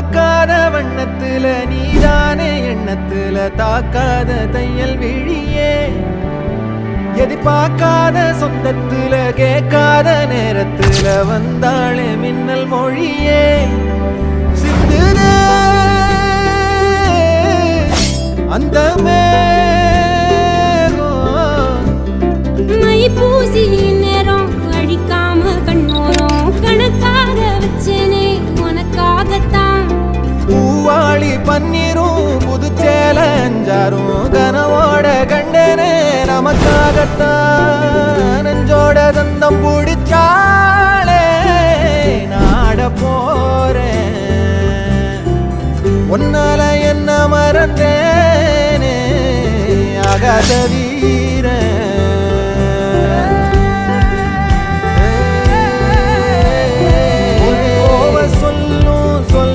பார்க்காத வண்ணத்துல நீதானே எண்ணத்துல தாக்காத தையல் விழியே எதிர்பார்க்காத சொந்தத்துல கேட்காத நேரத்துல வந்தாளே மின்னல் மொழியே சிந்துதே அந்த மை பூசி நேரம் அழிக்காம கண்ணோரம் கணக்காக வச்சேனே உனக்காகத்தான் பூவாளி பன்னீரும் புதுச்சேல அஞ்சாரும் கனவோட கண்டனே நமக்காகத்தான் நெஞ்சோட தந்தம் பிடிச்சாலே நாட போறேன் ஒன்னால என்ன மறந்தேனே ஆகாத வீர